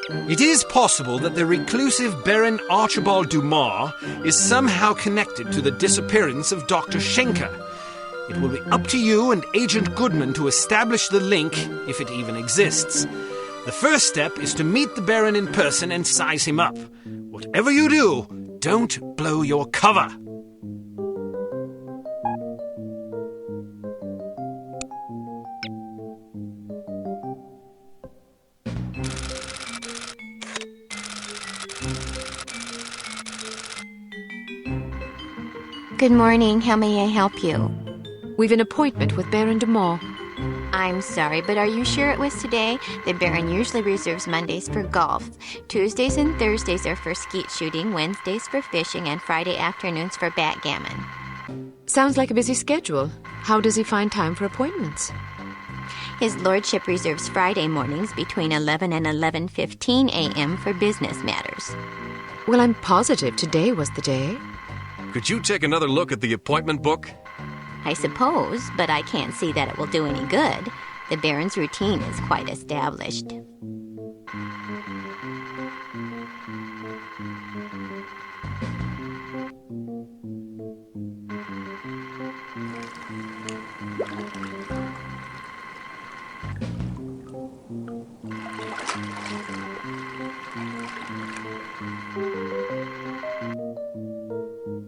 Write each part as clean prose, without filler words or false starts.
It is possible that the reclusive Baron Archibald Dumas is somehow connected to the disappearance of Dr. Schenker. It will be up to you and Agent Goodman to establish the link, if it even exists. The first step is to meet the Baron in person and size him up. Whatever you do, don't blow your cover. Good morning. How may I help you? We've an appointment with Baron Dumont. I'm sorry, but are you sure it was today? The Baron usually reserves Mondays for golf. Tuesdays and Thursdays are for skeet shooting, Wednesdays for fishing, and Friday afternoons for backgammon. Sounds like a busy schedule. How does he find time for appointments? His lordship reserves Friday mornings between 11 and 11:15 a.m. for business matters. Well, I'm positive today was the day. Could you take another look at the appointment book? I suppose, but I can't see that it will do any good. The Baron's routine is quite established.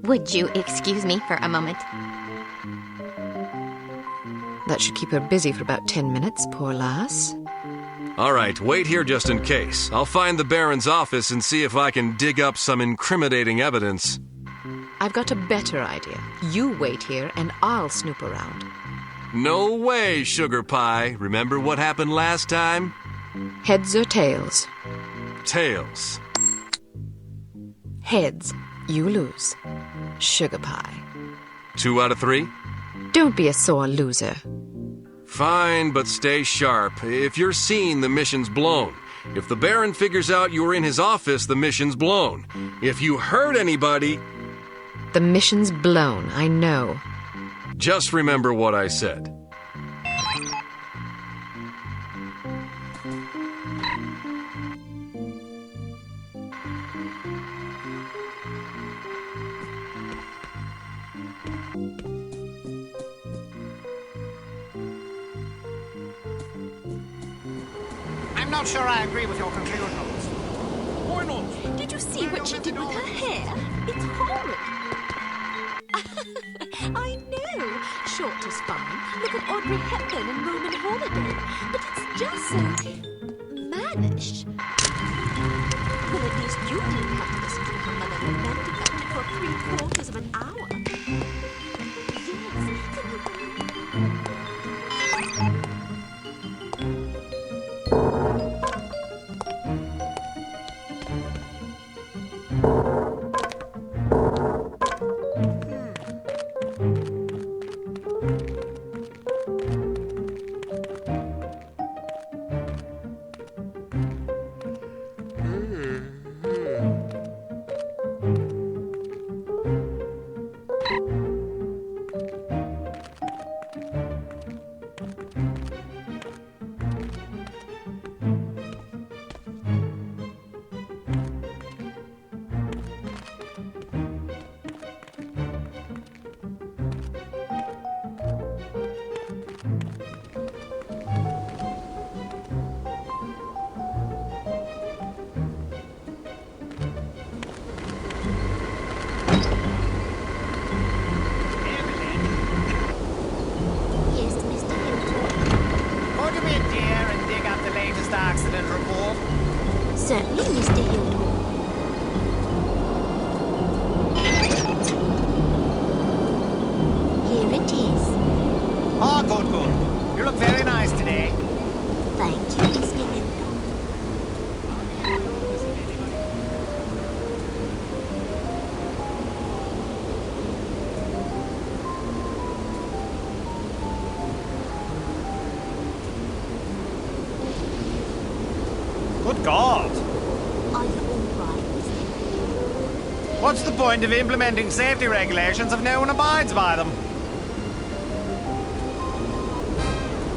Would you excuse me for a moment? That should keep her busy for about 10 minutes, poor lass. All right, wait here just in case. I'll find the Baron's office and see if I can dig up some incriminating evidence. I've got a better idea. You wait here and I'll snoop around. No way, Sugar Pie. Remember what happened last time? Heads or tails? Tails. Heads. You lose. Sugar Pie. 2 out of 3? Don't be a sore loser. Fine, but stay sharp. If you're seen, the mission's blown. If the Baron figures out you were in his office, the mission's blown. If you hurt anybody... The mission's blown, I know. Just remember what I said. I'm not sure I agree with your conclusions. Why not? Did you see what she did with her hair? It's horrid. I know. Short is fine. Look at Audrey Hepburn and Roman Holiday. But it's just so mannish. Well, at least you didn't have to listen to her mother lament about it for 3/4 of an hour. Accident report? Certainly, Mr. Hilton. Here it is. Oh, good. You look very nice today. Thank you, Mr. Hilton. Good God. Are you all right, Mr. Hilton? What's the point of implementing safety regulations if no one abides by them?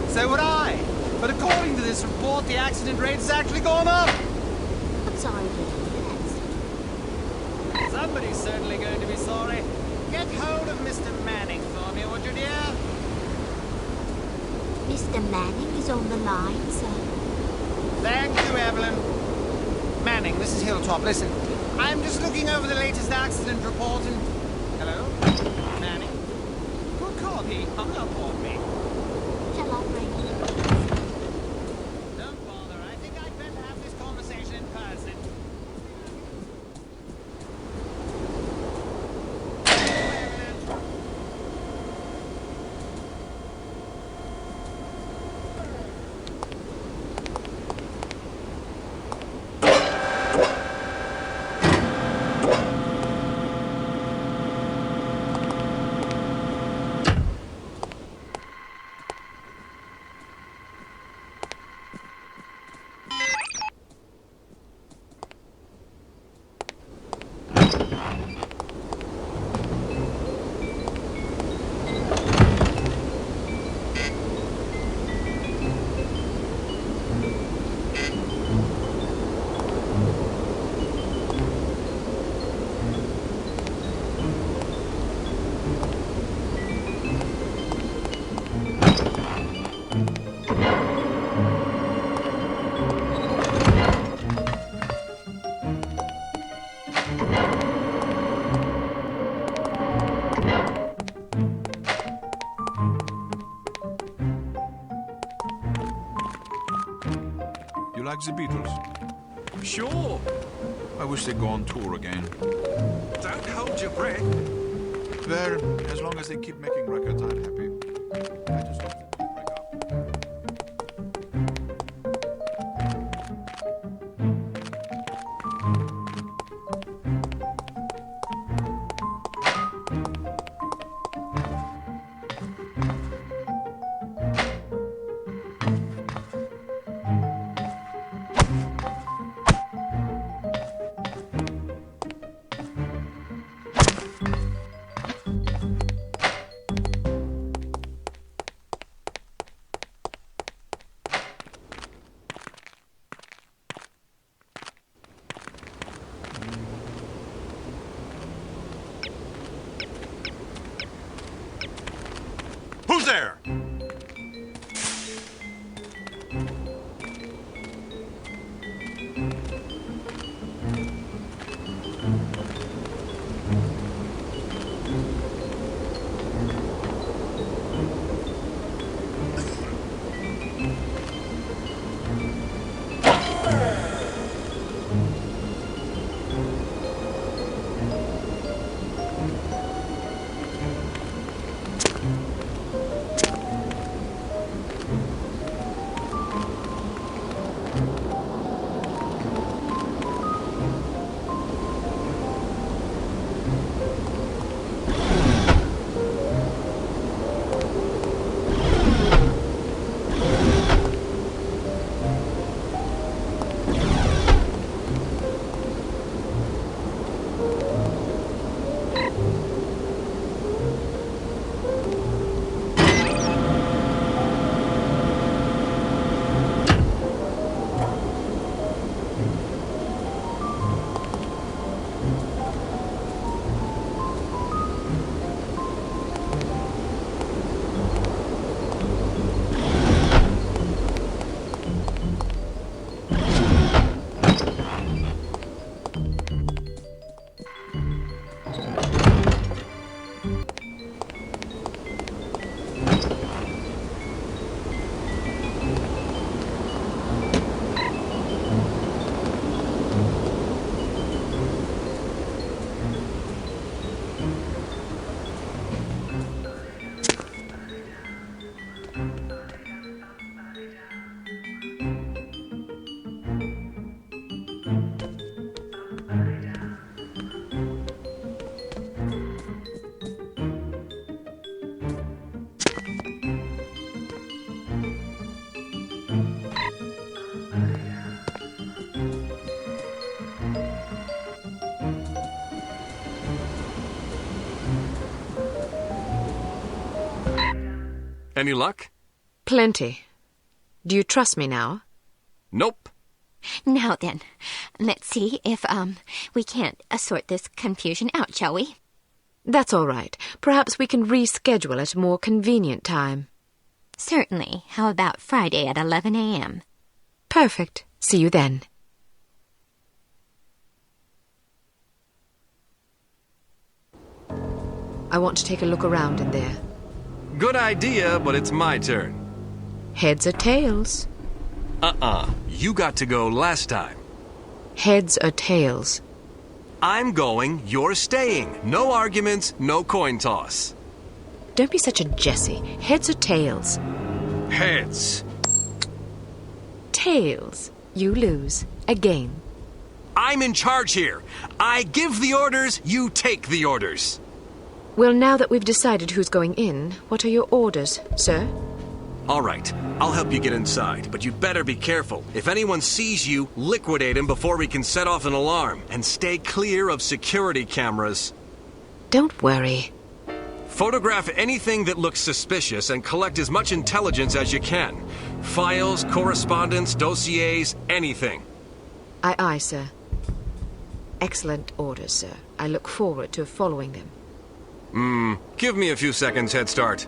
So would I. But according to this report, the accident rate has actually gone up. He's certainly going to be sorry. Get hold of Mr. Manning for me, would you, dear? Mr. Manning is on the line, sir. Thank you, Evelyn. Manning, this is Hilltop. Listen, I'm just looking over the latest accident report and... Hello? Manning? Good call. He hung up on me. Shall I ring? Don't bother. I think I'd better have this conversation in person. You like the Beatles? Sure. I wish they'd go on tour again. Don't hold your breath. Well, as long as they keep making records, I'm happy. I just hope they don't break up. Who's there? Any luck? Plenty. Do you trust me now? Nope. Now then, let's see if, we can't sort this confusion out, shall we? That's all right. Perhaps we can reschedule at a more convenient time. Certainly. How about Friday at 11 a.m.? Perfect. See you then. I want to take a look around in there. Good idea, but it's my turn. Heads or tails? You got to go last time. Heads or tails? I'm going, you're staying. No arguments, no coin toss. Don't be such a Jessie. Heads or tails? Heads. Tails. You lose. Again. I'm in charge here. I give the orders, you take the orders. Well, now that we've decided who's going in, what are your orders, sir? All right, I'll help you get inside, but you'd better be careful. If anyone sees you, liquidate him before we can set off an alarm, and stay clear of security cameras. Don't worry. Photograph anything that looks suspicious and collect as much intelligence as you can. Files, correspondence, dossiers, anything. Aye, aye, sir. Excellent orders, sir. I look forward to following them. Give me a few seconds head start.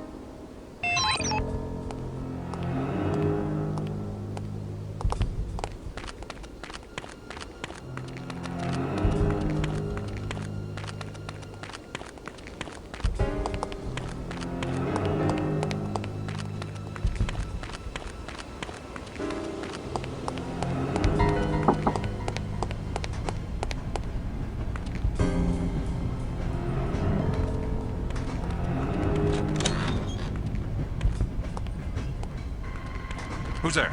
Who's there?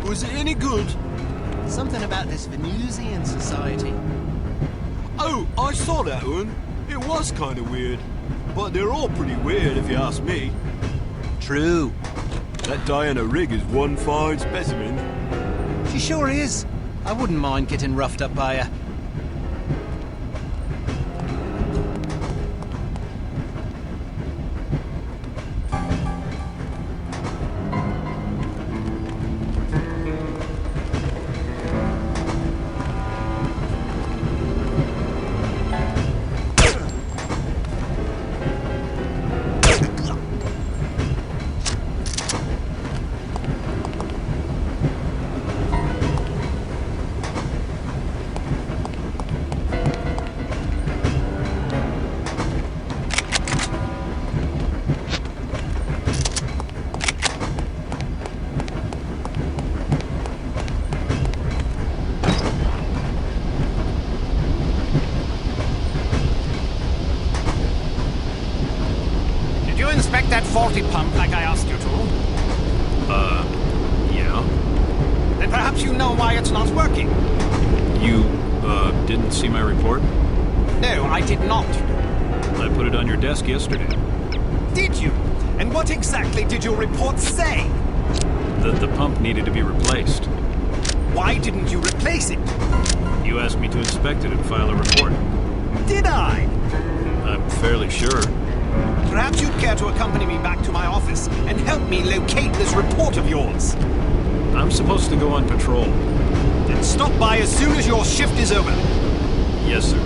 Was it any good? Something about this Venusian society. Oh, I saw that one. It was kind of weird. But they're all pretty weird if you ask me. True. That Diana Rigg is one fine specimen. She sure is. I wouldn't mind getting roughed up by her. Inspect that faulty pump like I asked you to. Yeah. Then perhaps you know why it's not working. You, didn't see my report? No, I did not. I put it on your desk yesterday. Did you? And what exactly did your report say? That the pump needed to be replaced. Why didn't you replace it? You asked me to inspect it and file a report. Did I? I'm fairly sure. Perhaps you'd care to accompany me back to my office and help me locate this report of yours. I'm supposed to go on patrol. Then stop by as soon as your shift is over. Yes, sir.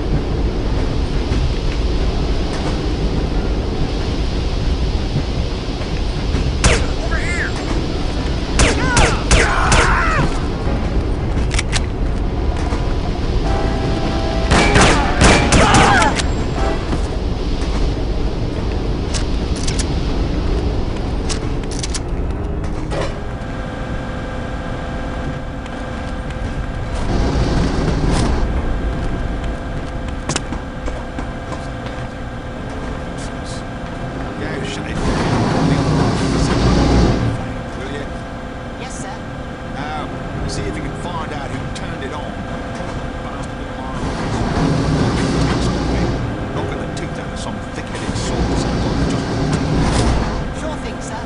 Over here! See if you can find out who turned it on. Bastard in my eyes. Knocking the teeth out of some thick-headed soul sounds like just... Sure thing, sir.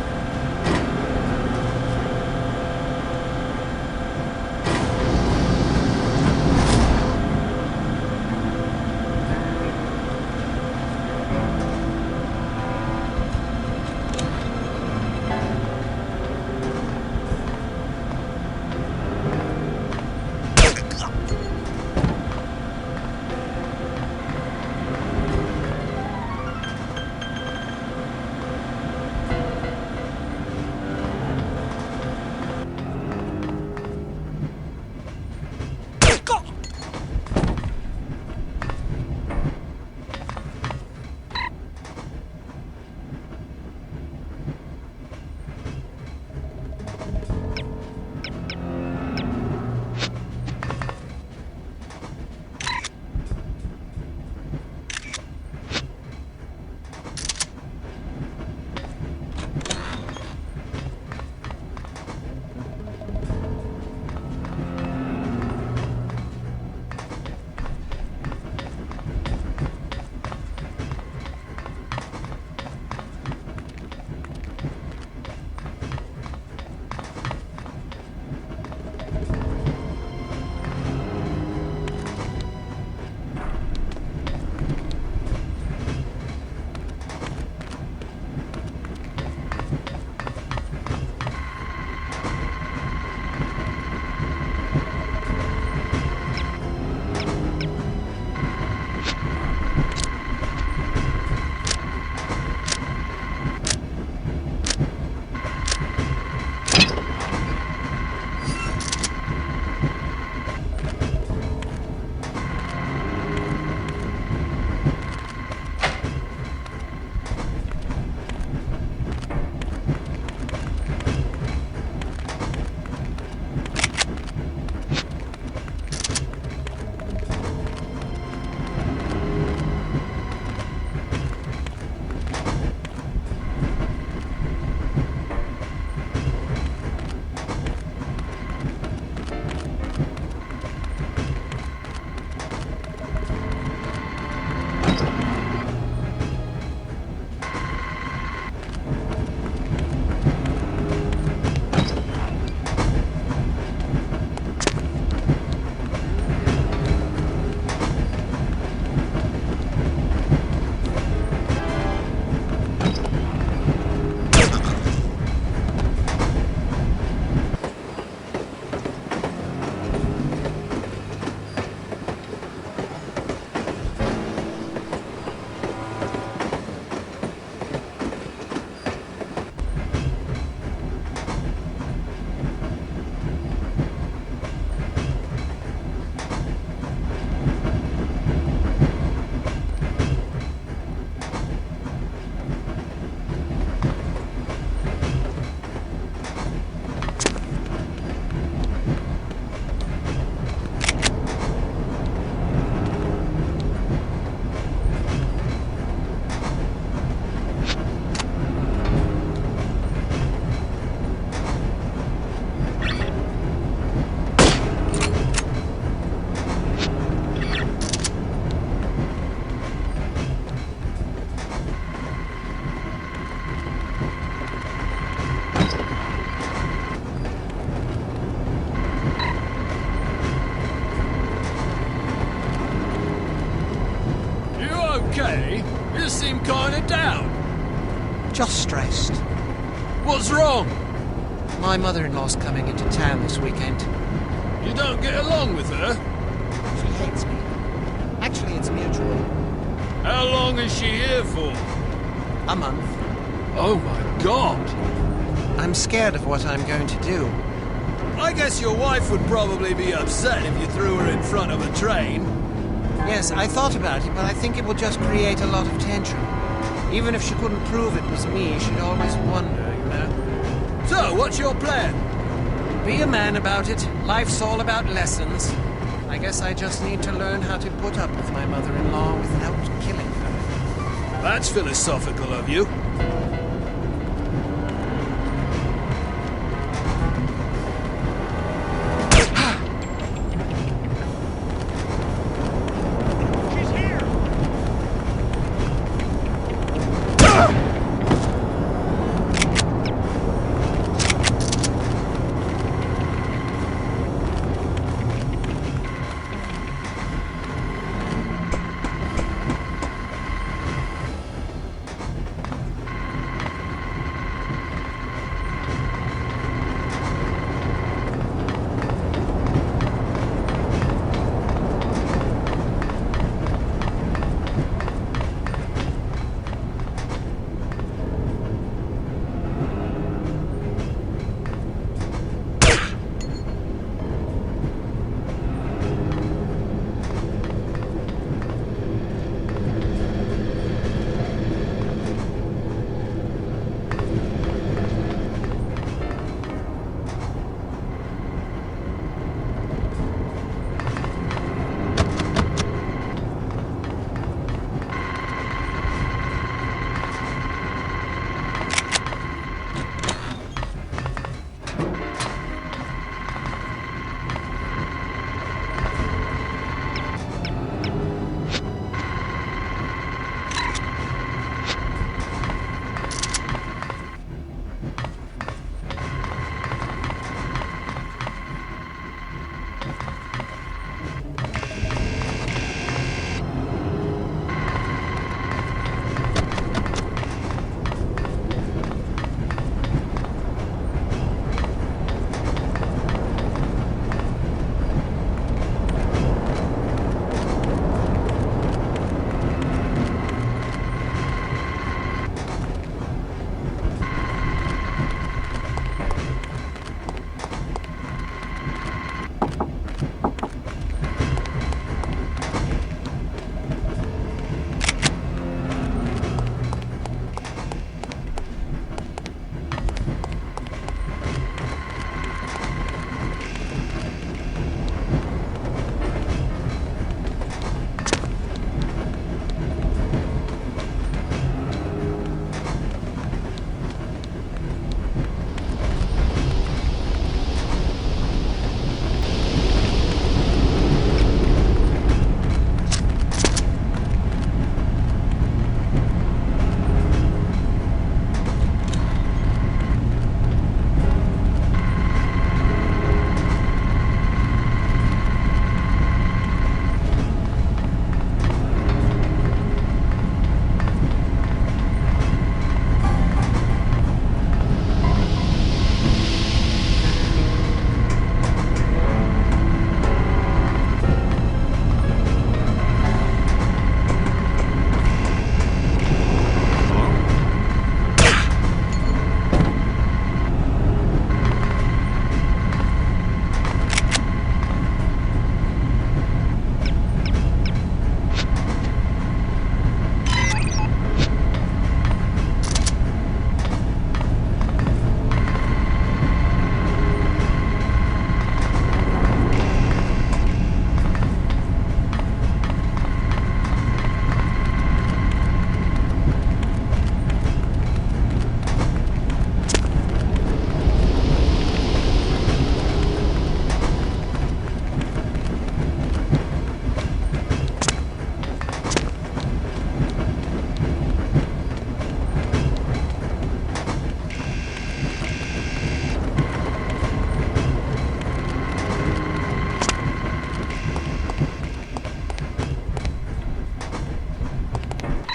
okay? You seem kinda down. Just stressed. What's wrong? My mother-in-law's coming into town this weekend. You don't get along with her? She hates me. Actually, it's mutual. How long is she here for? A month. Oh my god! I'm scared of what I'm going to do. I guess your wife would probably be upset if you threw her in front of a train. Yes, I thought about it, but I think it will just create a lot of tension. Even if she couldn't prove it was me, she'd always wonder, you know. So, what's your plan? Be a man about it. Life's all about lessons. I guess I just need to learn how to put up with my mother-in-law without killing her. That's philosophical of you.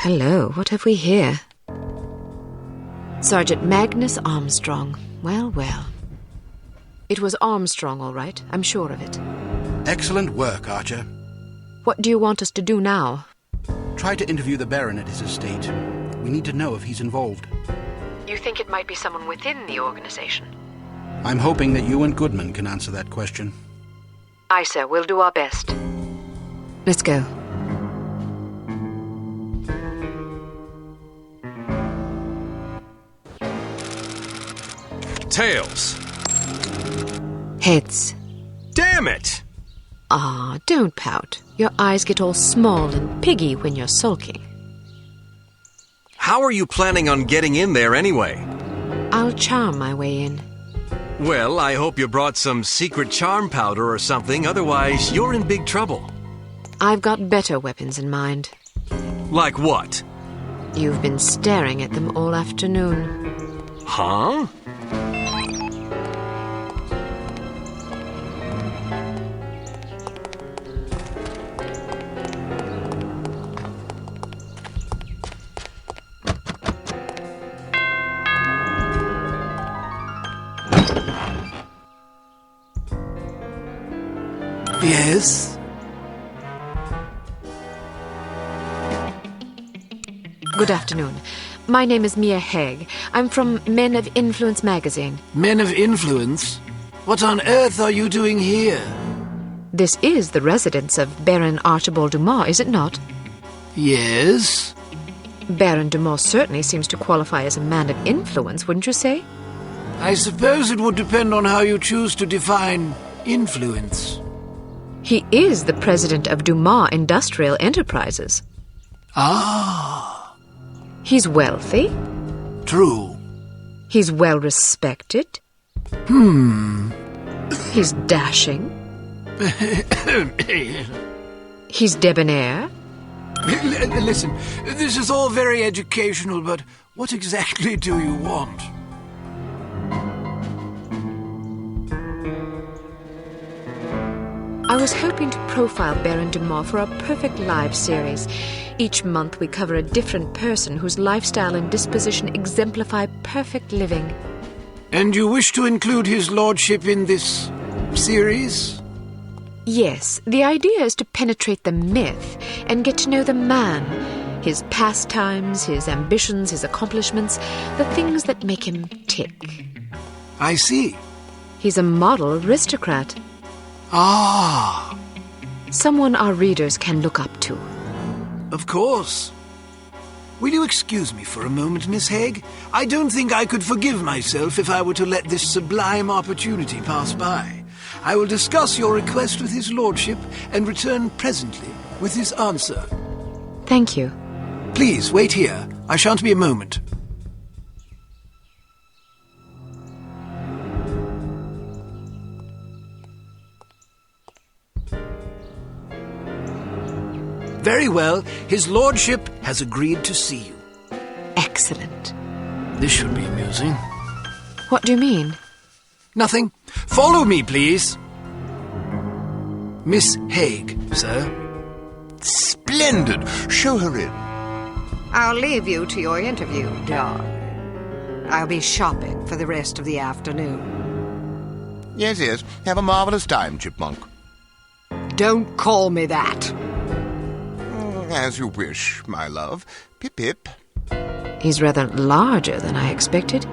Hello, what have we here? Sergeant Magnus Armstrong. Well, well. It was Armstrong, all right. I'm sure of it. Excellent work, Archer. What do you want us to do now? Try to interview the Baron at his estate. We need to know if he's involved. You think it might be someone within the organization? I'm hoping that you and Goodman can answer that question. Aye, sir. We'll do our best. Let's go. Tails. Heads. Damn it! Ah, don't pout. Your eyes get all small and piggy when you're sulking. How are you planning on getting in there anyway? I'll charm my way in. Well, I hope you brought some secret charm powder or something, otherwise you're in big trouble. I've got better weapons in mind. Like what? You've been staring at them all afternoon. Huh? Yes? Good afternoon. My name is Mia Haig. I'm from Men of Influence magazine. Men of Influence? What on earth are you doing here? This is the residence of Baron Archibald Dumas, is it not? Yes? Baron Dumas certainly seems to qualify as a man of influence, wouldn't you say? I suppose it would depend on how you choose to define influence. He is the president of Dumas Industrial Enterprises. Ah. He's wealthy. True. He's well respected. He's dashing. He's debonair. Listen, this is all very educational, but what exactly do you want? I was hoping to profile Baron Dumont for a Perfect Lives series. Each month we cover a different person whose lifestyle and disposition exemplify perfect living. And you wish to include his lordship in this series? Yes, the idea is to penetrate the myth and get to know the man, his pastimes, his ambitions, his accomplishments, the things that make him tick. I see. He's a model aristocrat. Ah, Someone our readers can look up to. of course. Will you excuse me for a moment, Miss Haig? I don't think I could forgive myself if I were to let this sublime opportunity pass by. I will discuss your request with his lordship and return presently with his answer. Thank you. Please, wait here. I shan't be a moment. Very well. His lordship has agreed to see you. Excellent. This should be amusing. What do you mean? Nothing. Follow me, please. Miss Haig, sir. Splendid. Show her in. I'll leave you to your interview, John. I'll be shopping for the rest of the afternoon. Yes, yes. Have a marvelous time, Chipmunk. Don't call me that. As you wish, my love. Pip-pip. He's rather larger than I expected.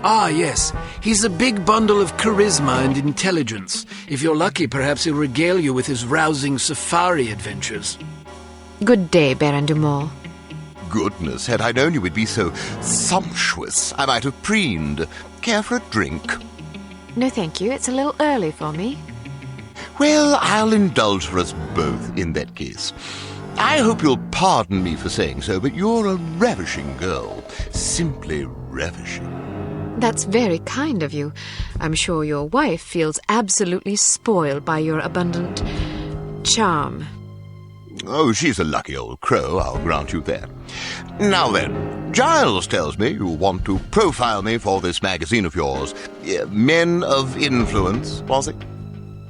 Ah, yes. He's a big bundle of charisma and intelligence. If you're lucky, perhaps he'll regale you with his rousing safari adventures. Good day, Baron Dumont. Goodness, had I known you would be so sumptuous, I might have preened. Care for a drink? No, thank you. It's a little early for me. Well, I'll indulge for us both in that case. I hope you'll pardon me for saying so, but you're a ravishing girl. Simply ravishing. That's very kind of you. I'm sure your wife feels absolutely spoiled by your abundant charm. Oh, she's a lucky old crow, I'll grant you that. Now then, Giles tells me you want to profile me for this magazine of yours. Men of Influence, was it?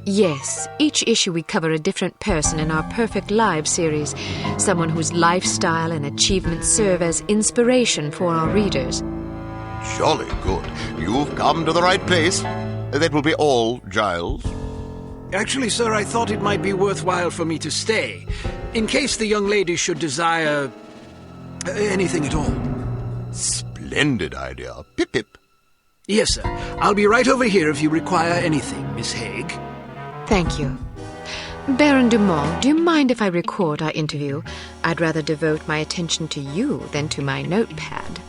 Yes, each issue we cover a different person in our Perfect Lives series, someone whose lifestyle and achievements serve as inspiration for our readers. Jolly good. You've come to the right place. That will be all, Giles. Actually, sir, I thought it might be worthwhile for me to stay, in case the young lady should desire anything at all. Splendid idea. Pip-pip. Yes, sir. I'll be right over here if you require anything, Miss Haig. Thank you. Baron Dumont, do you mind if I record our interview? I'd rather devote my attention to you than to my notepad.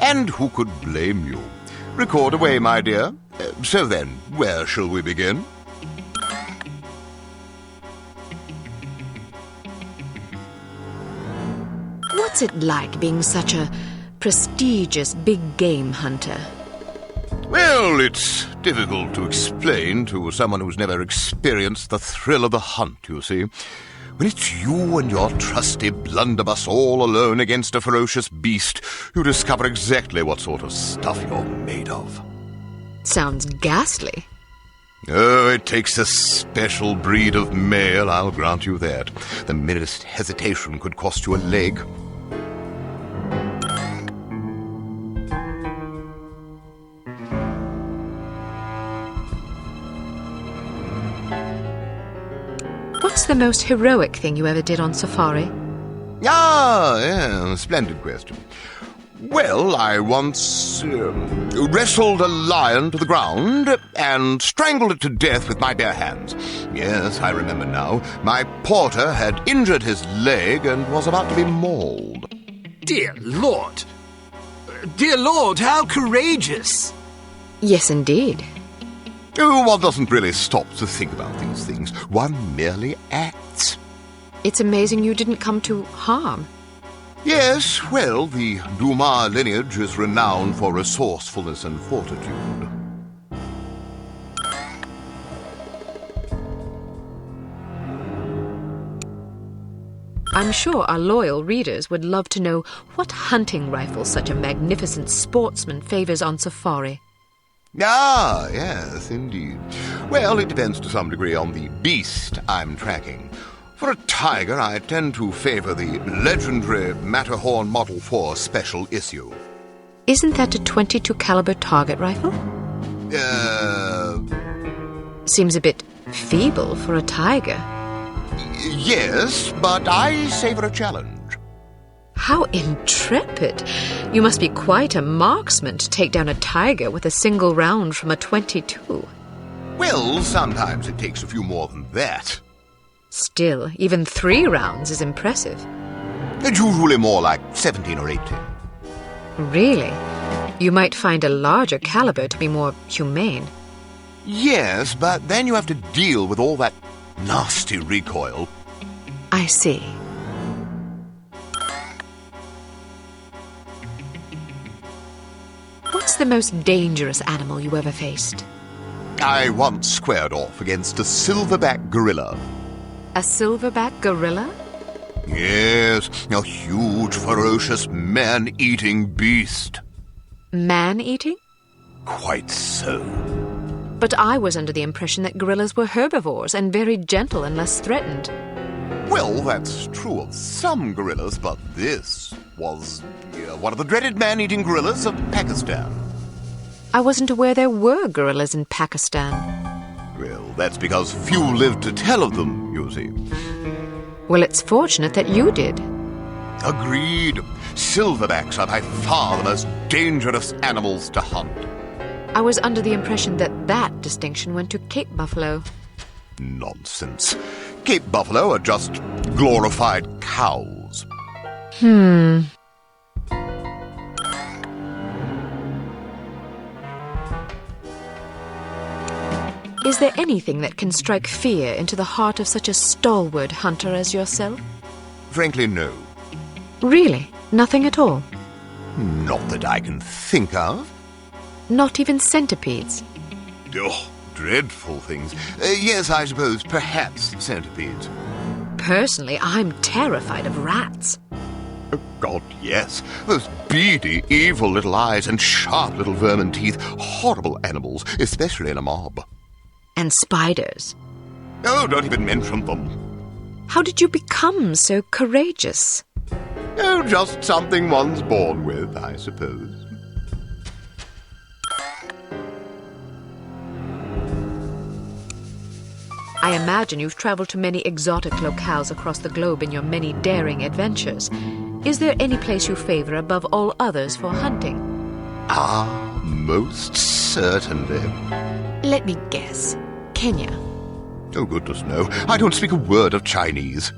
And who could blame you? Record away, my dear. So then, where shall we begin? What's it like being such a prestigious big game hunter? Well, it's difficult to explain to someone who's never experienced the thrill of the hunt, you see. When it's you and your trusty blunderbuss all alone against a ferocious beast, you discover exactly what sort of stuff you're made of. Sounds ghastly. Oh, it takes a special breed of male, I'll grant you that. The merest hesitation could cost you a leg. What's the most heroic thing you ever did on safari? Ah, yeah, splendid question. Well, I once wrestled a lion to the ground and strangled it to death with my bare hands. Yes, I remember now. My porter had injured his leg and was about to be mauled. Dear Lord! Dear Lord, how courageous! Yes, indeed. Oh, one doesn't really stop to think about these things. One merely acts. It's amazing you didn't come to harm. Yes, well, the Dumas lineage is renowned for resourcefulness and fortitude. I'm sure our loyal readers would love to know what hunting rifle such a magnificent sportsman favors on safari. Ah, yes, indeed. Well, it depends to some degree on the beast I'm tracking. For a tiger, I tend to favor the legendary Matterhorn Model 4 special issue. Isn't that a .22 caliber target rifle? Seems a bit feeble for a tiger. Yes, but I savor a challenge. How intrepid! You must be quite a marksman to take down a tiger with a single round from a .22. Well, sometimes it takes a few more than that. Still, even 3 rounds is impressive. It's usually more like 17 or 18. Really? You might find a larger caliber to be more humane. Yes, but then you have to deal with all that nasty recoil. I see. What's the most dangerous animal you ever faced? I once squared off against a silverback gorilla. A silverback gorilla? Yes, a huge, ferocious, man-eating beast. Man-eating? Quite so. But I was under the impression that gorillas were herbivores and very gentle and less threatened. Well, that's true of some gorillas, but this was one of the dreaded man-eating gorillas of Pakistan. I wasn't aware there were gorillas in Pakistan. Well, that's because few live to tell of them, you see. Well, it's fortunate that you did. Agreed. Silverbacks are by far the most dangerous animals to hunt. I was under the impression that distinction went to Cape buffalo. Nonsense. Cape buffalo are just glorified cows. Is there anything that can strike fear into the heart of such a stalwart hunter as yourself? Frankly, no. Really? Nothing at all? Not that I can think of. Not even centipedes? Oh, dreadful things. Yes, I suppose, perhaps centipedes. Personally, I'm terrified of rats. Oh, God, yes. Those beady, evil little eyes and sharp little vermin teeth. Horrible animals, especially in a mob. And spiders. Oh, don't even mention them. How did you become so courageous? Oh, just something one's born with, I suppose. I imagine you've traveled to many exotic locales across the globe in your many daring adventures. Is there any place you favor above all others for hunting? Ah, most certainly. Let me guess. Kenya. Oh, goodness, no. I don't speak a word of Chinese.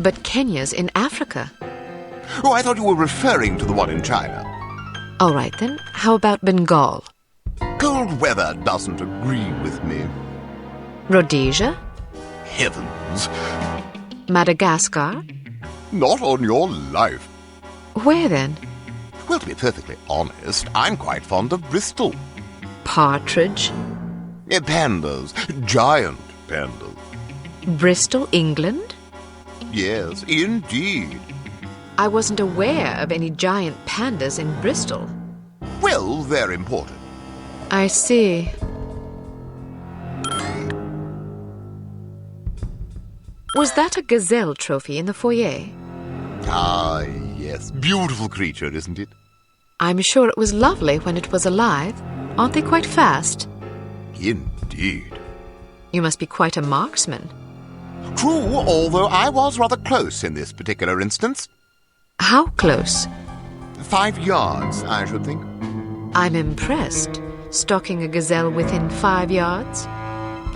But Kenya's in Africa. Oh, I thought you were referring to the one in China. All right, then. How about Bengal? Cold weather doesn't agree with me. Rhodesia? Heavens. Madagascar? Not on your life. Where then? Well, to be perfectly honest, I'm quite fond of Bristol. Partridge? Pandas. Giant pandas. Bristol, England? Yes, indeed. I wasn't aware of any giant pandas in Bristol. Well, they're important. I see. Was that a gazelle trophy in the foyer? Ah, yes. Beautiful creature, isn't it? I'm sure it was lovely when it was alive. Aren't they quite fast? Indeed. You must be quite a marksman. True, although I was rather close in this particular instance. How close? 5 yards, I should think. I'm impressed. Stalking a gazelle within 5 yards?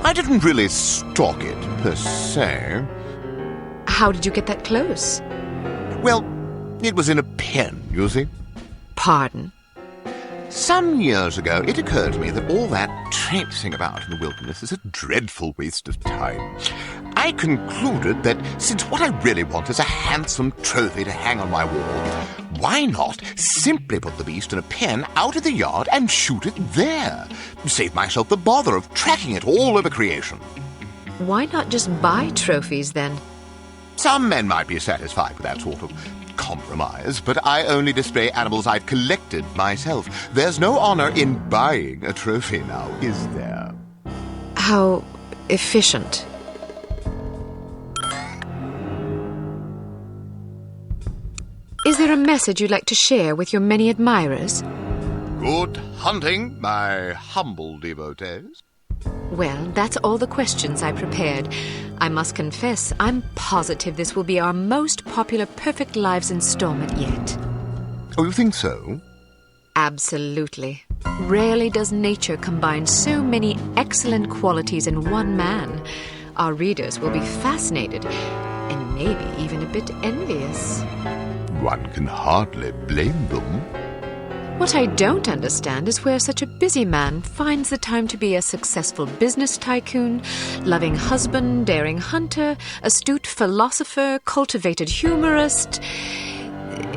I didn't really stalk it, per se. How did you get that close? Well, it was in a pen, you see. Pardon? Some years ago, it occurred to me that all that traipsing about in the wilderness is a dreadful waste of time. I concluded that since what I really want is a handsome trophy to hang on my wall, why not simply put the beast in a pen out of the yard and shoot it there? Save myself the bother of tracking it all over creation. Why not just buy trophies then? Some men might be satisfied with that sort of compromise, but I only display animals I've collected myself. There's no honor in buying a trophy now, is there? How efficient. Is there a message you'd like to share with your many admirers? Good hunting, my humble devotees. Well, that's all the questions I prepared. I must confess, I'm positive this will be our most popular Perfect Lives installment yet. Oh, you think so? Absolutely. Rarely does nature combine so many excellent qualities in one man. Our readers will be fascinated, and maybe even a bit envious. One can hardly blame them. What I don't understand is where such a busy man finds the time to be a successful business tycoon, loving husband, daring hunter, astute philosopher, cultivated humorist,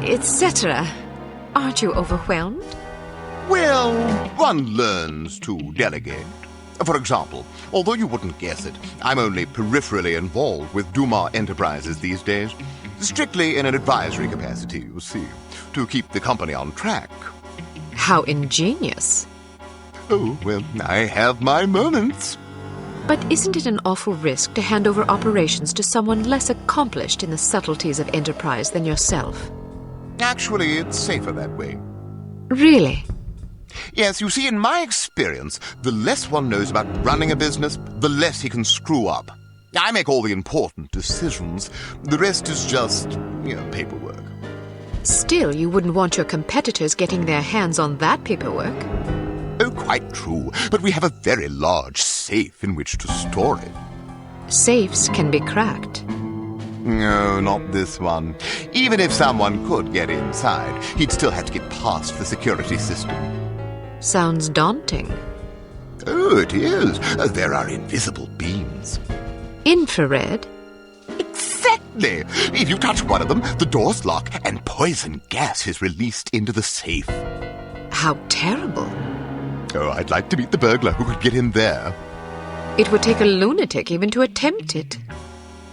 etc. Aren't you overwhelmed? Well, one learns to delegate. For example, although you wouldn't guess it, I'm only peripherally involved with Dumas Enterprises these days. Strictly in an advisory capacity, you see, to keep the company on track. How ingenious. Oh, well, I have my moments. But isn't it an awful risk to hand over operations to someone less accomplished in the subtleties of enterprise than yourself? Actually, it's safer that way. Really? Yes, you see, in my experience, the less one knows about running a business, the less he can screw up. I make all the important decisions. The rest is just, paperwork. Still, you wouldn't want your competitors getting their hands on that paperwork. Oh, quite true. But we have a very large safe in which to store it. Safes can be cracked. No, not this one. Even if someone could get inside, he'd still have to get past the security system. Sounds daunting. Oh, it is. There are invisible beams. Infrared? Exactly! If you touch one of them, the doors lock and poison gas is released into the safe. How terrible. Oh, I'd like to meet the burglar who could get in there. It would take a lunatic even to attempt it.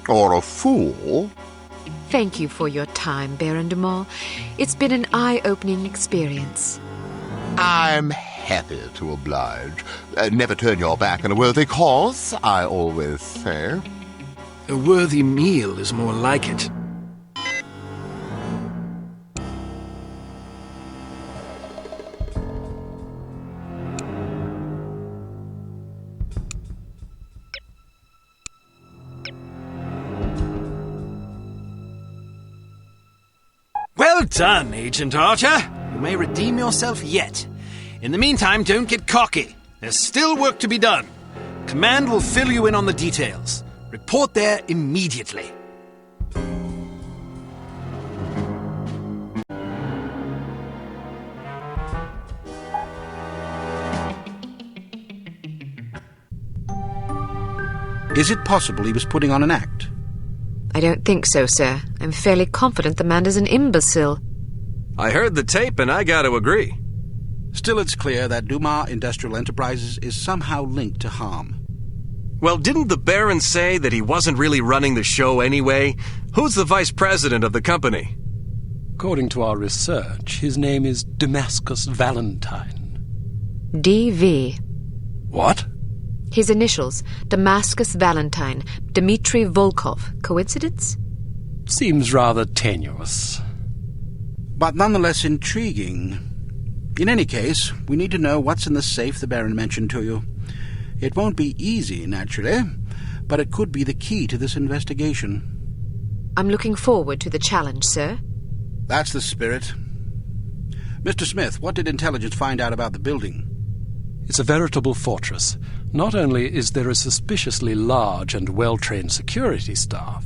Or a fool. Thank you for your time, Baron Dumas. It's been an eye-opening experience. I'm happy to oblige. Never turn your back on a worthy cause, I always say. A worthy meal is more like it. Well done, Agent Archer. You may redeem yourself yet. In the meantime, don't get cocky. There's still work to be done. Command will fill you in on the details. Report there immediately. Is it possible he was putting on an act? I don't think so, sir. I'm fairly confident the man is an imbecile. I heard the tape and I got to agree. Still, it's clear that Dumas Industrial Enterprises is somehow linked to harm. Well, didn't the Baron say that he wasn't really running the show anyway? Who's the vice president of the company? According to our research, his name is Damascus Valentine. D.V. What? His initials, Damascus Valentine, Dmitry Volkov. Coincidence? Seems rather tenuous. But nonetheless intriguing. In any case, we need to know what's in the safe the Baron mentioned to you. It won't be easy, naturally, but it could be the key to this investigation. I'm looking forward to the challenge, sir. That's the spirit. Mr. Smith, what did intelligence find out about the building? It's a veritable fortress. Not only is there a suspiciously large and well-trained security staff,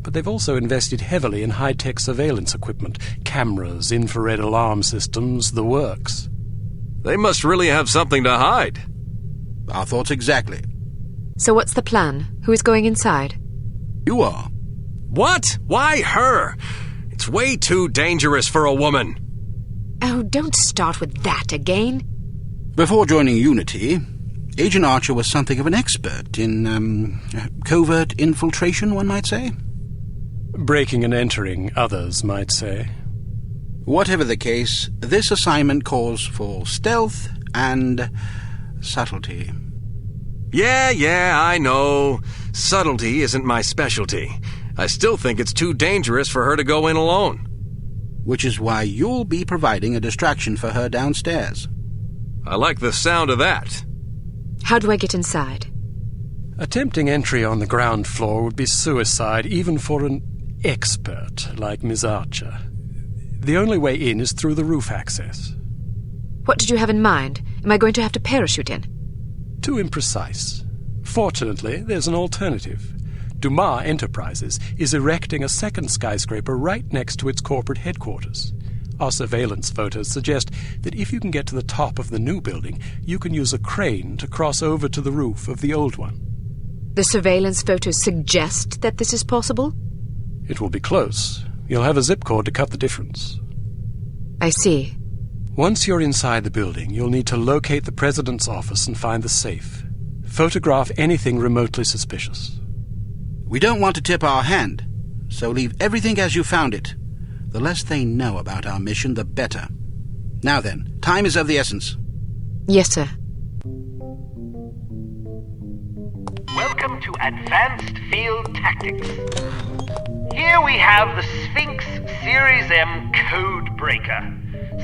but they've also invested heavily in high-tech surveillance equipment, cameras, infrared alarm systems, the works. They must really have something to hide. Our thoughts exactly. So what's the plan? Who is going inside? You are. What? Why her? It's way too dangerous for a woman. Oh, don't start with that again. Before joining Unity, Agent Archer was something of an expert in, covert infiltration, one might say. Breaking and entering, others might say. Whatever the case, this assignment calls for stealth and subtlety. Yeah, I know. Subtlety isn't my specialty. I still think it's too dangerous for her to go in alone. Which is why you'll be providing a distraction for her downstairs. I like the sound of that. How do I get inside? Attempting entry on the ground floor would be suicide, even for an expert like Miss Archer. The only way in is through the roof access. What did you have in mind? Am I going to have to parachute in? Too imprecise. Fortunately, there's an alternative. Dumas Enterprises is erecting a second skyscraper right next to its corporate headquarters. Our surveillance photos suggest that if you can get to the top of the new building, you can use a crane to cross over to the roof of the old one. The surveillance photos suggest that this is possible? It will be close. You'll have a zip cord to cut the difference. I see. Once you're inside the building, you'll need to locate the president's office and find the safe. Photograph anything remotely suspicious. We don't want to tip our hand, so leave everything as you found it. The less they know about our mission, the better. Now then, time is of the essence. Yes, sir. Welcome to Advanced Field Tactics. Here we have the Sphinx Series M Code Breaker.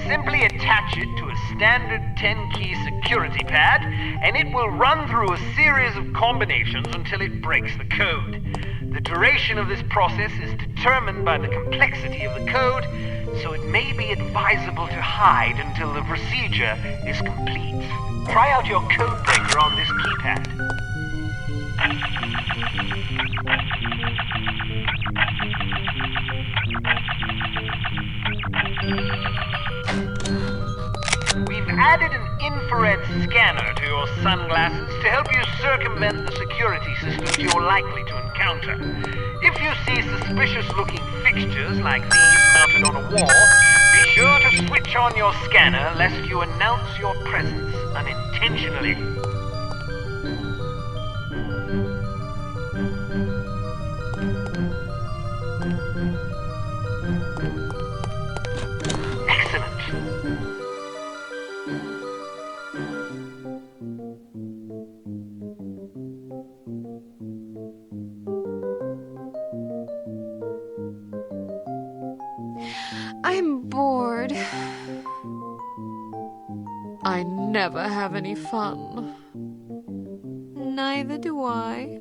Simply attach it to a standard 10-key security pad, and it will run through a series of combinations until it breaks the code. The duration of this process is determined by the complexity of the code, so it may be advisable to hide until the procedure is complete. Try out your code breaker on this keypad. We've added an infrared scanner to your sunglasses to help you circumvent the security systems you're likely to encounter. If you see suspicious-looking fixtures like these mounted on a wall, be sure to switch on your scanner lest you announce your presence unintentionally. I'm bored. I never have any fun. Neither do I.